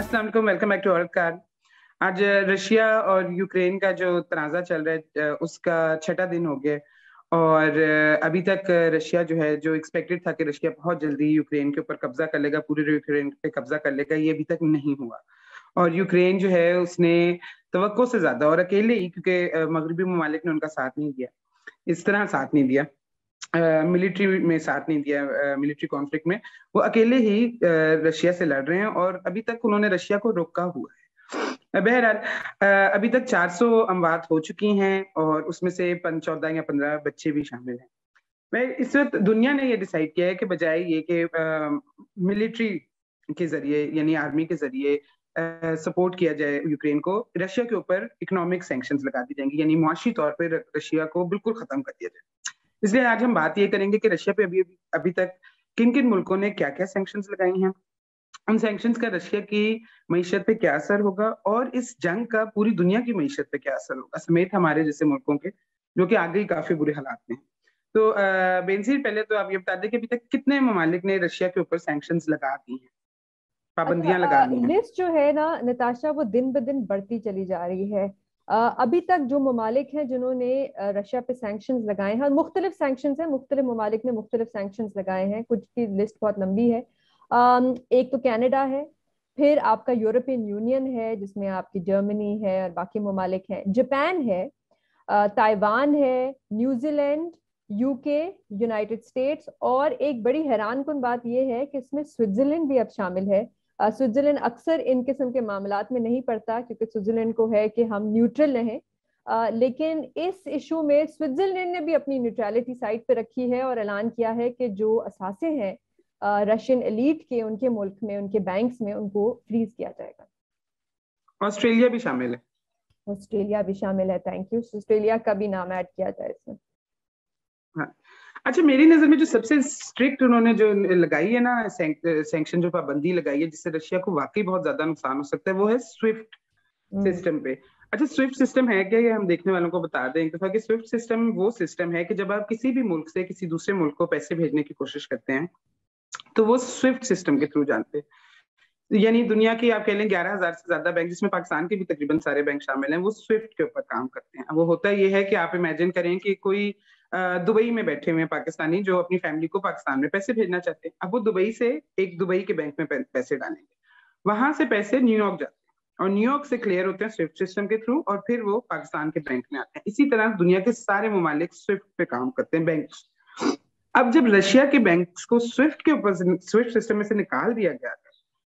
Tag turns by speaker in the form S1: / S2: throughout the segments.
S1: अस्सलाम वालेकुम, welcome back to औरत कार। आज रशिया और यूक्रेन का जो तनाज़ा चल रहा है उसका छठा दिन हो गया है। और अभी तक रशिया जो है, जो एक्सपेक्टेड था कि रशिया बहुत जल्दी यूक्रेन के ऊपर कब्जा कर लेगा, पूरे यूक्रेन पे कब्जा कर लेगा, ये अभी तक नहीं हुआ। और यूक्रेन जो है उसने तवक्को से ज्यादा और अकेले ही, क्योंकि मगरबी ममालिक ने उनका साथ नहीं दिया, इस तरह साथ नहीं दिया, मिलिट्री में साथ नहीं दिया, मिलिट्री कॉन्फ्लिक्ट में वो अकेले ही रशिया से लड़ रहे हैं और अभी तक उन्होंने रशिया को रोका हुआ है। बहरहाल अभी तक 400 अमवात हो चुकी हैं और उसमें से 14 या 15 बच्चे भी शामिल हैं। मैं इस वक्त दुनिया ने ये डिसाइड किया है कि बजाय ये कि मिलिट्री के जरिए यानी आर्मी के जरिए सपोर्ट किया जाए यूक्रेन को, रशिया के ऊपर इकोनॉमिक सैंक्शंस लगा दी जाएंगी, यानी मुआशी तौर पर रशिया को बिल्कुल खत्म कर दिया जाए। इसलिए आज हम बात ये करेंगे कि रशिया पे अभी अभी तक किन किन मुल्कों ने क्या क्या सैंक्शंस लगाई हैं, उन सैंक्शंस का रशिया की मीशत पे क्या असर होगा और इस जंग का पूरी दुनिया की मीशत पे क्या असर होगा, समेत हमारे जैसे मुल्कों के जो कि आगे ही काफी बुरे हालात में हैं। तो बेनजीर, पहले तो आप ये बता दें कि अभी तक कितने ममालिक ने रशिया के ऊपर सैंक्शंस लगा दी हैं, पाबंदियां लगा दी हैं?
S2: लिस्ट जो है ना नताशा, वो दिन ब दिन बढ़ती चली जा रही है। अभी तक जो ममालिक हैं जिन्होंने रशिया पे सैंक्शंस लगाए हैं, मुख्तलिफ सैंक्शंस हैं, मुख्तलिफ ममालिक ने मुख्तलिफ सैंक्शंस लगाए हैं, कुछ की लिस्ट बहुत लंबी है। एक तो कनाडा है, फिर आपका यूरोपियन यूनियन है जिसमें आपकी जर्मनी है और बाकी ममालिक हैं, जापान है, ताइवान है, न्यूजीलैंड, यूके, यूनाइटेड स्टेट्स, और एक बड़ी हैरान कुन बात यह है कि इसमें स्विट्जरलैंड भी अब शामिल है। स्विट्जरलैंड अक्सर इन किस्म के मामलात में नहीं पड़ता क्योंकि स्विट्जरलैंड को है कि हम न्यूट्रल रहें, लेकिन इस इशू में स्विट्जरलैंड ने भी अपनी न्यूट्रलिटी साइड पे रखी है और ऐलान किया है कि जो असासे हैं रशियन एलीट के, उनके मुल्क में, उनके बैंक्स में, उनको फ्रीज किया जाएगा।
S1: ऑस्ट्रेलिया भी शामिल है।
S2: ऑस्ट्रेलिया भी शामिल है, थैंक यू। ऑस्ट्रेलिया का भी नाम ऐड किया जाए इसमें।
S1: हाँ। अच्छा, मेरी नजर में जो सबसे स्ट्रिक्ट उन्होंने जो लगाई है ना सैंक्शन, जो पाबंदी लगाई है जिससे रशिया को वाकई बहुत ज्यादा नुकसान हो सकता है, वो है स्विफ्ट सिस्टम पे। अच्छा, स्विफ्ट सिस्टम है क्या, ये हम देखने वालों को बता दें एक दफा कि स्विफ्ट सिस्टम वो सिस्टम है कि जब आप किसी भी मुल्क से किसी दूसरे मुल्क को पैसे भेजने की कोशिश करते हैं तो वो स्विफ्ट सिस्टम के थ्रू जानते हैं। यानी दुनिया की आप कह लें 11,000 से ज्यादा बैंक, जिसमें पाकिस्तान के भी तकरीबन सारे बैंक शामिल हैं, वो स्विफ्ट के ऊपर काम करते हैं। वो होता ये है कि आप इमेजिन करें कि कोई दुबई में बैठे हुए हैं पाकिस्तानी जो अपनी फैमिली को पाकिस्तान में पैसे भेजना चाहते हैं। अब वो दुबई से एक दुबई के बैंक में पैसे डालेंगे, वहां से पैसे न्यूयॉर्क जाते हैं और न्यूयॉर्क से क्लियर होते हैं स्विफ्ट सिस्टम के थ्रू और फिर वो पाकिस्तान के बैंक में आते हैं। इसी तरह दुनिया के सारे ममालिक स्विफ्ट पे काम करते हैं, बैंक। अब जब रशिया के बैंक्स को स्विफ्ट के ऊपर स्विफ्ट सिस्टम में से निकाल दिया गया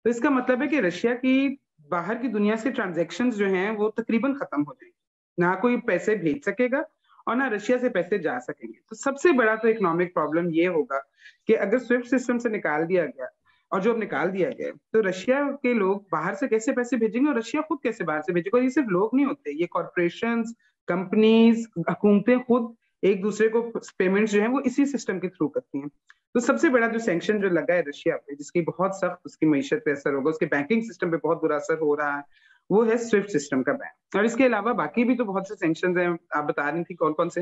S1: तो इसका मतलब है कि रशिया की बाहर की दुनिया से ट्रांजैक्शंस जो हैं वो तकरीबन खत्म हो जाएंगी, ना कोई पैसे भेज सकेगा और ना रशिया से पैसे जा सकेंगे। तो सबसे बड़ा तो इकोनॉमिक प्रॉब्लम ये होगा कि अगर स्विफ्ट सिस्टम से निकाल दिया गया, और जो अब निकाल दिया गया, तो रशिया के लोग बाहर से कैसे पैसे भेजेंगे और रशिया खुद कैसे बाहर से भेजेगा? और ये सिर्फ लोग नहीं होते, ये कॉर्पोरेशंस, कंपनीज, हुकूमतें खुद एक दूसरे को पेमेंट्स जो है वो इसी सिस्टम के थ्रू करती हैं। तो सबसे बड़ा जो सैंक्शन जो लगा है रशिया पे, जिसकी बहुत सख्त उसकी मीशत पे असर होगा, उसके बैंकिंग सिस्टम पे बहुत बुरा असर हो रहा है, वो है स्विफ्ट सिस्टम का बैन। और इसके अलावा बाकी भी तो बहुत से सैंक्शन हैं, आप बता रही थी कौन कौन से?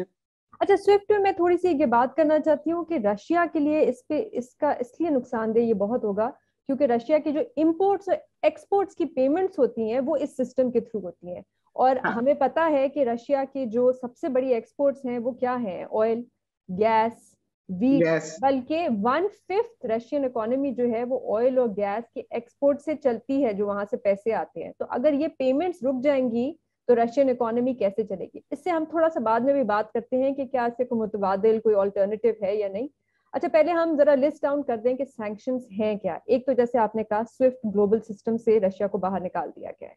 S2: अच्छा, स्विफ्ट में मैं थोड़ी सी ये बात करना चाहती हूँ कि रशिया के लिए इस पे इसका इसलिए नुकसानदेह ये बहुत होगा क्योंकि रशिया की जो इंपोर्ट्स और एक्सपोर्ट्स की पेमेंट्स होती हैं वो इस सिस्टम के थ्रू होती हैं। और
S1: हाँ।
S2: हमें पता है कि रशिया की जो सबसे बड़ी एक्सपोर्ट्स हैं वो क्या हैं? Oil, gas, wheat.
S1: यस।
S2: बल्कि 1/5 रशियन इकोनॉमी जो है वो ऑयल और गैस के एक्सपोर्ट से चलती है, जो वहां से पैसे आते हैं। तो अगर ये पेमेंट्स रुक जाएंगी तो रशियन इकोनॉमी कैसे चलेगी? इससे हम थोड़ा सा बाद में भी बात करते हैं कि क्या इससे कोई मुतबादिल, कोई ऑल्टरनेटिव है या नहीं। अच्छा, पहले हम जरा लिस्ट डाउन कर दें कि सैंक्शंस हैं क्या। एक तो जैसे आपने कहा, स्विफ्ट ग्लोबल सिस्टम से रशिया को बाहर निकाल दिया गया है।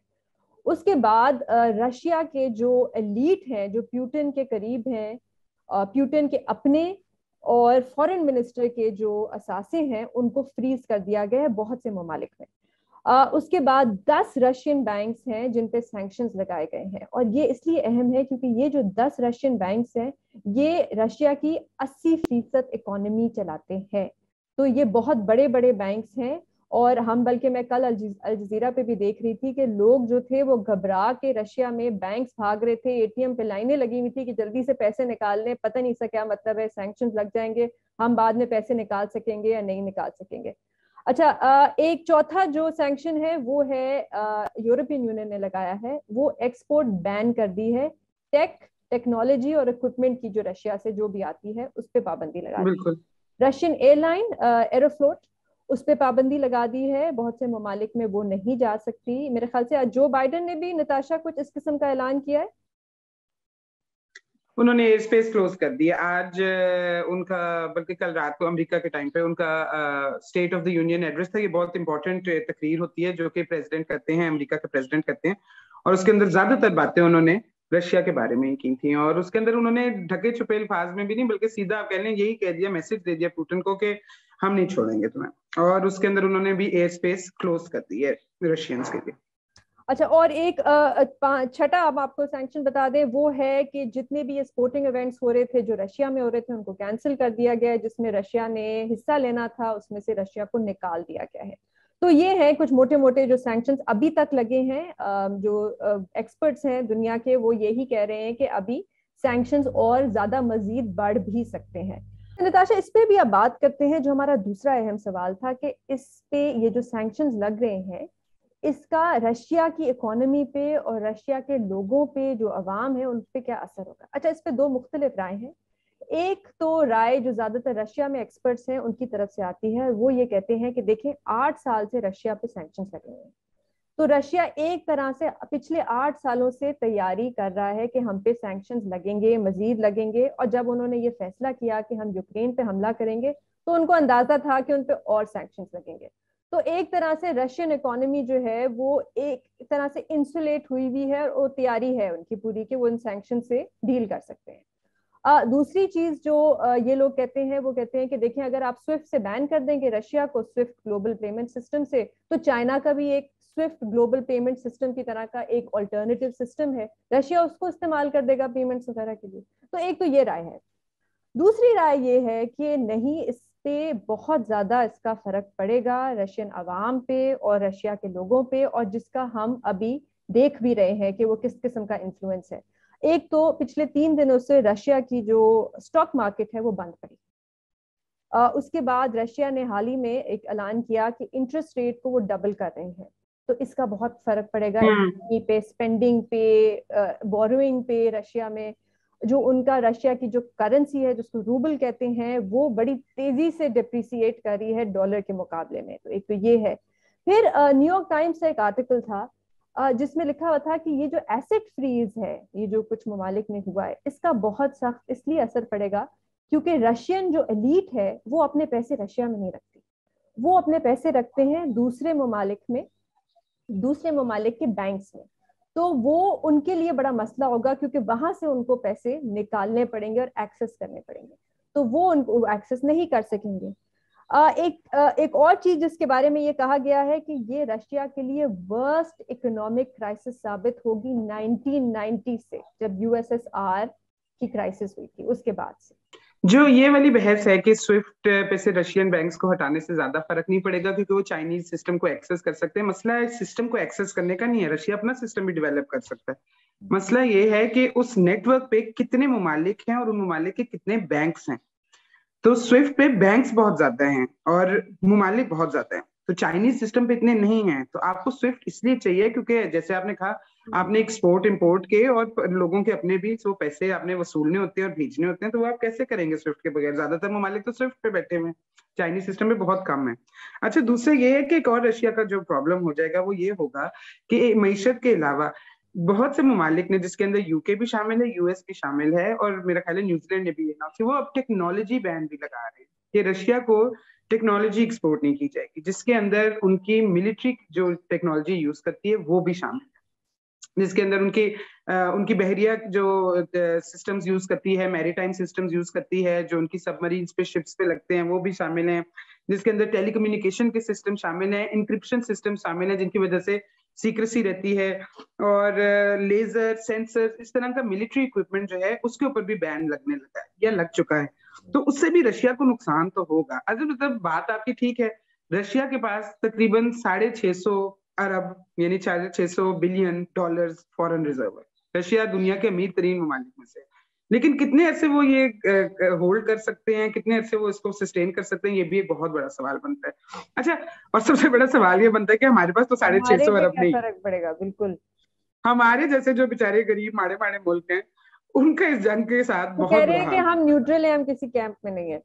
S2: उसके बाद रशिया के जो एलीट हैं, जो प्यूटिन के करीब हैं, प्यूटिन के अपने और फॉरेन मिनिस्टर के जो असासे हैं, उनको फ्रीज कर दिया गया है बहुत से ममालिक में। उसके बाद 10 रशियन बैंक्स हैं जिन पे सैंक्शंस लगाए गए हैं, और ये इसलिए अहम है क्योंकि ये जो 10 रशियन बैंक्स हैं ये रशिया की 80% इकोनॉमी चलाते हैं। तो ये बहुत बड़े बड़े बैंक्स हैं। और हम, बल्कि मैं कल अल जजीरा पे भी देख रही थी कि लोग जो थे वो घबरा के रशिया में बैंक्स भाग रहे थे, एटीएम पे लाइनें लगी हुई थी कि जल्दी से पैसे निकाल लें, पता नहीं इसका क्या मतलब है, सैंक्शंस लग जाएंगे, हम बाद में पैसे निकाल सकेंगे या नहीं निकाल सकेंगे। अच्छा, एक चौथा जो सैंक्शन है वो है यूरोपियन यूनियन ने लगाया है, वो एक्सपोर्ट बैन कर दी है। टेक्नोलॉजी और इक्विपमेंट की जो रशिया से जो भी आती है उस पर पाबंदी लगा दी।
S1: बिल्कुल।
S2: रशियन एयरलाइन एरोफ्लोट, उस पर पाबंदी लगा दी है, बहुत से ममालिक में वो नहीं जा सकती। मेरे ख्याल से जो बाइडेन ने भी, नताशा, कुछ इस किस्म का ऐलान किया है।
S1: उन्होंने एयर स्पेस क्लोज कर दिया आज। उनका, बल्कि कल रात को अमेरिका के टाइम पे उनका state of the union address था। ये बहुत इंपॉर्टेंट तकरीर होती है जो कि प्रेसिडेंट करते हैं, अमेरिका के प्रेसिडेंट करते हैं, और उसके अंदर ज्यादातर बातें उन्होंने रशिया के बारे में ही की थी। और उसके अंदर उन्होंने ढके छुपे अल्फाज में भी नहीं, बल्कि सीधा आप कह लें यही कह दिया, मैसेज दे दिया पुतिन को कि हम नहीं छोड़ेंगे तुम्हें। और उसके अंदर उन्होंने भी एयर स्पेस क्लोज कर दी है रशियंस के लिए।
S2: अच्छा, और एक छठा अब आपको सैंक्शन बता दें, वो है कि जितने भी ये स्पोर्टिंग इवेंट्स हो रहे थे जो रशिया में हो रहे थे उनको कैंसिल कर दिया गया है। जिसमें रशिया ने हिस्सा लेना था उसमें से रशिया को निकाल दिया गया है। तो ये है कुछ मोटे मोटे जो सैंक्शंस अभी तक लगे हैं। जो एक्सपर्ट्स हैं दुनिया के वो यही कह रहे हैं कि अभी सैंक्शंस और ज्यादा मजीद बढ़ भी सकते हैं। नताशा, इस पे भी अब बात करते हैं जो हमारा दूसरा अहम सवाल था कि इस पे ये जो सैंक्शंस लग रहे हैं इसका रशिया की इकोनॉमी पे और रशिया के लोगों पे, जो अवाम है, उन पे क्या असर होगा। अच्छा, इस पे दो मुख्तलिफ राय हैं। एक तो राय जो ज्यादातर रशिया में एक्सपर्ट्स हैं उनकी तरफ से आती है, वो ये कहते हैं कि देखें 8 साल से रशिया पे सैंक्शंस लगे हुए हैं, तो रशिया एक तरह से पिछले 8 सालों से तैयारी कर रहा है कि हम पे सैंक्शंस लगेंगे, मजीद लगेंगे। और जब उन्होंने ये फैसला किया कि हम यूक्रेन पे हमला करेंगे तो उनको अंदाजा था कि उन पे और सैंक्शंस लगेंगे। तो एक तरह से रशियन इकोनॉमी जो है वो एक तरह से इंसुलेट हुई हुई है, और तैयारी है उनकी पूरी कि वो इन सैंक्शन से डील कर सकते हैं। दूसरी चीज जो ये लोग कहते हैं वो कहते हैं कि देखें, अगर आप स्विफ्ट से बैन कर देंगे रशिया को, स्विफ्ट ग्लोबल पेमेंट सिस्टम से, तो चाइना का भी एक स्विफ्ट ग्लोबल पेमेंट सिस्टम की तरह का एक ऑल्टरनेटिव सिस्टम है, रशिया उसको इस्तेमाल कर देगा पेमेंट्स वगैरह के लिए। तो एक तो ये राय है। दूसरी राय ये है कि नहीं, इस पे बहुत ज्यादा इसका फर्क पड़ेगा रशियन अवाम पे और रशिया के लोगों पे, और जिसका हम अभी देख भी रहे हैं कि वो किस किस्म का इन्फ्लुएंस है। एक तो पिछले 3 दिनों से रशिया की जो स्टॉक मार्केट है वो बंद पड़ी। उसके बाद रशिया ने हाल ही में एक ऐलान किया कि इंटरेस्ट रेट को वो डबल कर रहे हैं। तो इसका बहुत फर्क पड़ेगा इकोनॉमी पे, स्पेंडिंग पे, बोरोइंग पे। रशिया में जो उनका, रशिया की जो करेंसी है जिसको रूबल कहते हैं, वो बड़ी तेजी से डिप्रिसिएट कर रही है डॉलर के मुकाबले में। तो एक तो ये है। फिर न्यूयॉर्क टाइम्स का एक आर्टिकल था जिसमें लिखा हुआ था कि ये जो एसेट फ्रीज है, ये जो कुछ ममालिक में हुआ है, इसका बहुत सख्त इसलिए असर पड़ेगा क्योंकि रशियन जो एलीट है वो अपने पैसे रशिया में नहीं रखती, वो अपने पैसे रखते हैं दूसरे ममालिक में, दूसरे ममालिक के बैंक्स में। तो वो उनके लिए बड़ा मसला होगा क्योंकि वहां से उनको पैसे निकालने पड़ेंगे और एक्सेस करने पड़ेंगे, तो वो उनको एक्सेस नहीं कर सकेंगे। एक और चीज जिसके बारे में ये कहा गया है कि ये रशिया के लिए वर्स्ट इकोनॉमिक क्राइसिस साबित होगी 1990 से, जब यूएसएसआर की क्राइसिस हुई थी उसके बाद से।
S1: जो ये वाली बहस है कि स्विफ्ट पे से रशियन बैंक्स को हटाने से ज्यादा फर्क नहीं पड़ेगा क्योंकि वो चाइनीज सिस्टम को एक्सेस कर सकते हैं। मसला है सिस्टम को एक्सेस करने का नहीं है, रशिया अपना सिस्टम भी डेवलप कर सकता है। मसला ये है कि उस नेटवर्क पे कितने ममालिक हैं और उन ममालिक के कितने बैंक्स हैं। तो स्विफ्ट पे बैंक्स बहुत ज्यादा हैं और ममालिक बहुत ज्यादा हैं, तो चाइनीज सिस्टम पे इतने नहीं हैं। तो आपको स्विफ्ट इसलिए चाहिए क्योंकि जैसे आपने कहा, आपने एक्सपोर्ट इंपोर्ट के और लोगों के अपने भी सो पैसे आपने वसूलने होते हैं और भेजने होते हैं, तो वो आप कैसे करेंगे स्विफ्ट के बगैर। ज्यादातर ममालिक तो स्विफ्ट पे बैठे हुए हैं, चाइनीज सिस्टम में बहुत कम है। अच्छा, दूसरा ये है कि एक और रशिया का जो प्रॉब्लम हो जाएगा वो ये होगा कि मईशत के अलावा बहुत से ममालिक ने, जिसके अंदर यूके भी शामिल है, यूएस भी शामिल है, और मेरा ख्याल है न्यूजीलैंड ने भी, वो अब टेक्नोलॉजी बैन भी लगा रहे हैं कि रशिया को टेक्नोलॉजी एक्सपोर्ट नहीं की जाएगी, जिसके अंदर उनकी मिलिट्री जो टेक्नोलॉजी यूज करती है वो भी शामिल है, जिसके अंदर उनकी बहरिया जो सिस्टम्स यूज करती है, मैरीटाइम सिस्टम्स यूज करती है, जो उनकी सबमरीन पे, शिप्स पे लगते हैं, वो भी शामिल हैं, जिसके अंदर टेलीकम्युनिकेशन के सिस्टम शामिल हैं, इंक्रिप्शन सिस्टम शामिल है जिनकी वजह से सीक्रेसी रहती है, और लेजर सेंसर, इस तरह का मिलिट्री इक्विपमेंट जो है उसके ऊपर भी बैन लगने लगा है या लग चुका है। तो उससे भी रशिया को नुकसान तो होगा। अगर मतलब बात आपकी ठीक है, रशिया के पास तकरीबन 650 अरब यानी 650 बिलियन डॉलर्स फॉरेन रिजर्व है। रशिया दुनिया के अमीर तरीन ममालिक में से, लेकिन कितने अरसे वो ये होल्ड कर सकते हैं, कितने अरसे वो इसको सस्टेन कर सकते हैं, ये भी एक बहुत बड़ा सवाल बनता है। अच्छा, और सबसे बड़ा सवाल ये बनता है कि हमारे पास तो
S2: हमारे
S1: 650
S2: पे
S1: अरब
S2: क्या
S1: नहीं,
S2: फर्क पड़ेगा। बिल्कुल,
S1: हमारे जैसे जो बेचारे गरीब माड़े माड़े मुल्क हैं, उनका इस जंग के साथ
S2: वो कह
S1: बहुत
S2: रहे
S1: बुरा
S2: हैं कि
S1: हाल
S2: हम न्यूट्रल हैं, हम किसी कैंप में नहीं है।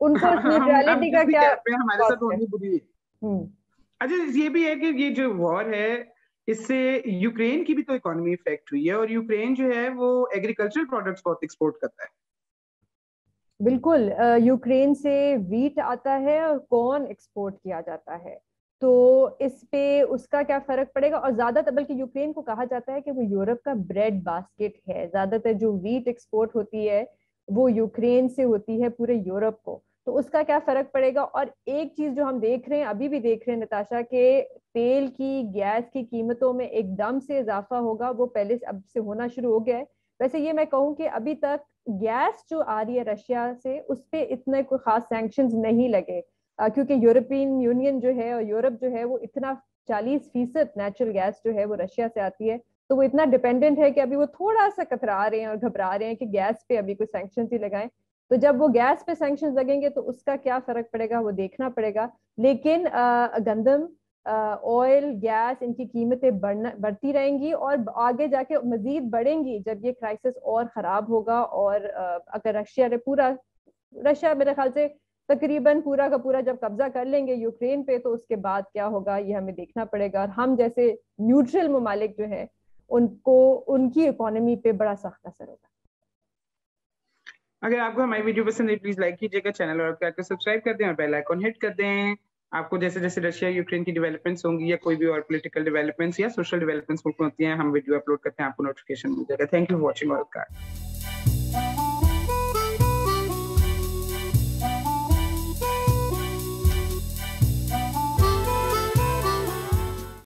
S2: उनको
S1: है।
S2: उस
S1: हम
S2: न्यूट्रलिटी
S1: जिस
S2: का
S1: भी
S2: क्या
S1: कैंप में हमारे साथ
S2: कॉस्ट है।
S1: होनी बुरी है।
S2: हम्म।
S1: अच्छा, ये भी है कि ये जो वॉर है, इससे यूक्रेन की भी तो इकोनॉमी इफेक्ट हुई है, और यूक्रेन जो है वो एग्रीकल्चरल प्रोडक्ट्स बहुत एक्सपोर्ट करता है।
S2: बिल्कुल, यूक्रेन से वीट आता है और कॉर्न एक्सपोर्ट किया जाता है। तो इस पे उसका क्या फर्क पड़ेगा। और ज्यादातर, बल्कि यूक्रेन को कहा जाता है कि वो यूरोप का ब्रेड बास्केट है। ज्यादातर जो वीट एक्सपोर्ट होती है वो यूक्रेन से होती है पूरे यूरोप को। तो उसका क्या फर्क पड़ेगा। और एक चीज जो हम देख रहे हैं, अभी भी देख रहे हैं नताशा, के तेल की, गैस की कीमतों में एकदम से इजाफा होगा। वो पहले से, अब से होना शुरू हो गया है। वैसे ये मैं कहूँ कि अभी तक गैस जो आ रही है रशिया से, उस पे इतने कोई खास सैंक्शंस नहीं लगे, क्योंकि यूरोपियन यूनियन जो है और यूरोप जो है वो इतना 40% नेचुरल गैस जो है वो रशिया से आती है। तो वो इतना डिपेंडेंट है कि अभी वो थोड़ा सा कतरा रहे हैं और घबरा रहे हैं कि गैस पे अभी कोई सैंक्शंस ही लगाएं। तो जब वो गैस पे सैंक्शंस लगेंगे तो उसका क्या फर्क पड़ेगा वो देखना पड़ेगा। लेकिन गंदम, ऑयल, गैस, इनकी कीमतें बढ़ती रहेंगी और आगे जाके मजीद बढ़ेंगी जब ये क्राइसिस और खराब होगा। और अगर रशिया मेरे ख्याल से तकरीबन पूरा का पूरा जब कब्जा कर लेंगे यूक्रेन पे, तो उसके बाद क्या होगा ये हमें देखना पड़ेगा। और हम जैसे न्यूट्रल ममालिक जो है उनको, उनकी इकोनॉमी पे बड़ा सख्त असर होगा।
S1: अगर आपको हमारी वीडियो पसंद है, प्लीज लाइक कीजिएगा चैनल, और आपको सब्सक्राइब कर दें और बेल आइकॉन हिट कर दें। आपको जैसे जैसे रशिया यूक्रेन की डेवलपमेंट्स होंगी, या कोई भी और पॉलिटिकल डेवलपमेंट्स या सोशल डेवलपमेंट्स होती हैं, हम वीडियो अपलोड करते हैं, आपको नोटिफिकेशन मिल जाएगा। Thank you for watching all.